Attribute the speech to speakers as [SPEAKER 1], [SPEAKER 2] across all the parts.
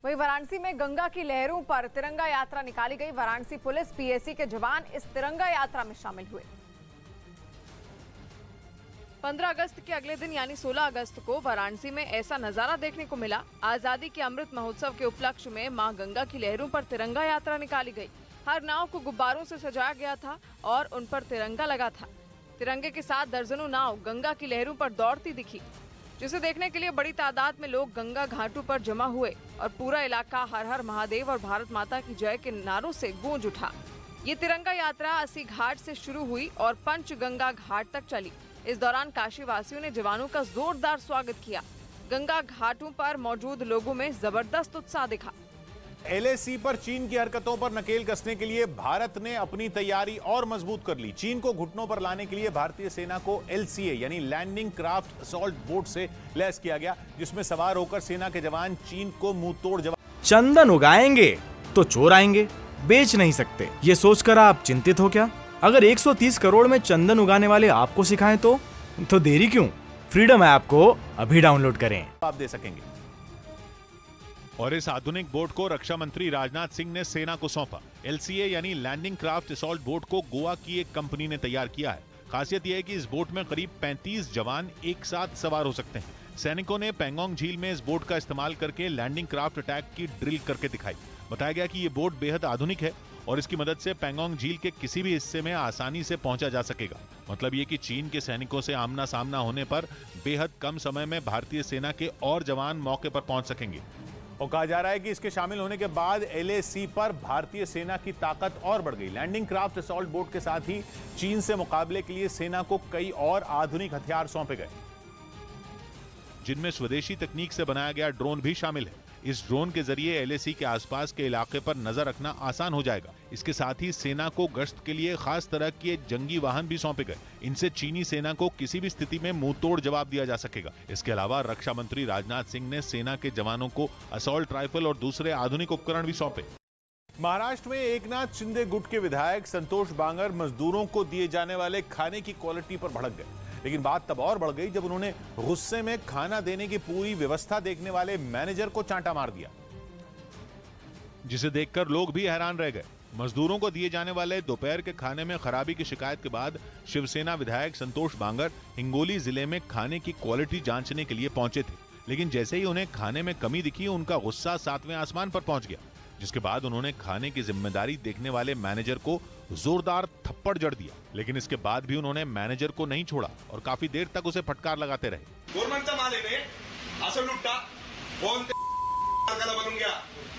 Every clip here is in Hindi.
[SPEAKER 1] वहीं वाराणसी में गंगा की लहरों पर तिरंगा यात्रा निकाली गई। वाराणसी पुलिस पीएसी के जवान इस तिरंगा यात्रा में शामिल हुए। 15 अगस्त के अगले दिन यानी 16 अगस्त को वाराणसी में ऐसा नजारा देखने को मिला। आजादी के अमृत महोत्सव के उपलक्ष्य में मां गंगा की लहरों पर तिरंगा यात्रा निकाली गई। हर नाव को गुब्बारों से सजाया गया था और उन पर तिरंगा लगा था। तिरंगे के साथ दर्जनों नाव गंगा की लहरों पर दौड़ती दिखी, जिसे देखने के लिए बड़ी तादाद में लोग गंगा घाटों पर जमा हुए और पूरा इलाका हर हर महादेव और भारत माता की जय के नारों से गूंज उठा। ये तिरंगा यात्रा 80 घाट से शुरू हुई और पंचगंगा घाट तक चली। इस दौरान काशी वासियों ने जवानों का जोरदार स्वागत किया। गंगा घाटों पर मौजूद लोगों में जबरदस्त उत्साह दिखा।
[SPEAKER 2] एलएसी पर चीन की हरकतों पर नकेल कसने के लिए भारत ने अपनी तैयारी और मजबूत कर ली। चीन को घुटनों पर लाने के लिए भारतीय सेना को एलसीए यानी लैंडिंग क्राफ्ट असॉल्ट बोट से लैस किया गया, जिसमें सवार होकर सेना के जवान चीन को मुंह तोड़ जवाब।
[SPEAKER 3] चंदन उगाएंगे तो चोर आएंगे, बेच नहीं सकते, ये सोचकर आप चिंतित हो क्या? अगर 130 करोड़ में चंदन उगाने वाले आपको सिखाएं तो देरी क्यों? फ्रीडम ऐप को अभी डाउनलोड करें।
[SPEAKER 2] आप दे सकेंगे। और इस आधुनिक बोट को रक्षा मंत्री राजनाथ सिंह ने सेना को सौंपा। एलसीए यानी लैंडिंग क्राफ्ट असॉल्ट बोट को गोवा की एक कंपनी ने तैयार किया है। खासियत यह है कि इस बोट में करीब 35 जवान एक साथ सवार हो सकते हैं। सैनिकों ने पेंगोंग झील में इस बोट का इस्तेमाल करके लैंडिंग क्राफ्ट अटैक की ड्रिल करके दिखाई। बताया गया कि ये बोट बेहद आधुनिक है और इसकी मदद से पेंगोंग झील के किसी भी हिस्से में आसानी से पहुंचा जा सकेगा। मतलब ये कि चीन के सैनिकों से आमना सामना होने पर बेहद कम समय में भारतीय सेना के और जवान मौके पर पहुंच सकेंगे। और कहा जा रहा है कि इसके शामिल होने के बाद एलएसी पर भारतीय सेना की ताकत और बढ़ गई। लैंडिंग क्राफ्ट असॉल्ट बोट के साथ ही चीन से मुकाबले के लिए सेना को कई और आधुनिक हथियार सौंपे गए, जिनमें स्वदेशी तकनीक से बनाया गया ड्रोन भी शामिल है। इस ड्रोन के जरिए एलएसी के आसपास के इलाके पर नजर रखना आसान हो जाएगा। इसके साथ ही सेना को गश्त के लिए खास तरह के जंगी वाहन भी सौंपे गए। इनसे चीनी सेना को किसी भी स्थिति में मुंह तोड़ जवाब दिया जा सकेगा। इसके अलावा रक्षा मंत्री राजनाथ सिंह ने सेना के जवानों को असॉल्ट राइफल और दूसरे आधुनिक उपकरण भी सौंपे। महाराष्ट्र में एकनाथ शिंदे गुट के विधायक संतोष बांगर मजदूरों को दिए जाने वाले खाने की क्वालिटी पर भड़क गए, लेकिन बात तब और बढ़ गई जब उन्होंने गुस्से में खाना देने की पूरी व्यवस्था देखने वाले मैनेजर को चांटा मार दिया, जिसे देखकर लोग भी हैरान रह गए। मजदूरों को दिए जाने वाले दोपहर के खाने में खराबी की शिकायत के बाद शिवसेना विधायक संतोष बांगर हिंगोली जिले में खाने की क्वालिटी जांचने के लिए पहुंचे थे, लेकिन जैसे ही उन्हें खाने में कमी दिखी उनका गुस्सा 7वें आसमान पर पहुंच गया, जिसके बाद उन्होंने खाने की जिम्मेदारी देखने वाले मैनेजर को जोरदार थप्पड़ जड़ दिया। लेकिन इसके बाद भी उन्होंने मैनेजर को नहीं छोड़ा और काफी देर तक उसे फटकार लगाते रहे।
[SPEAKER 4] गव्हर्नमेंटचा माल आहे असं लुटता फोन बनून घ्या,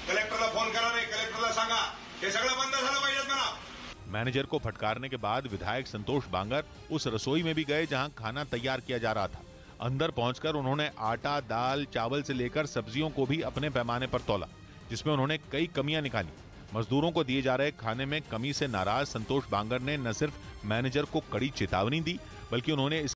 [SPEAKER 4] कलेक्टरला फोन करा रे, कलेक्टरला सांगा हे सगळं बंद झालं पाहिजे म्हणा।
[SPEAKER 2] मैनेजर को फटकारने के बाद विधायक संतोष बांगर उस रसोई में भी गए जहां खाना तैयार किया जा रहा था। अंदर पहुंचकर उन्होंने आटा, दाल, चावल से लेकर सब्जियों को भी अपने पैमाने पर तौला, जिसमें उन्होंने कई कमियां निकाली। मजदूरों को दिए जा रहे खाने में कमी से नाराज संतोष बांगर ने न सिर्फ मैनेजर को कड़ी चेतावनी दी, बल्कि उन्होंने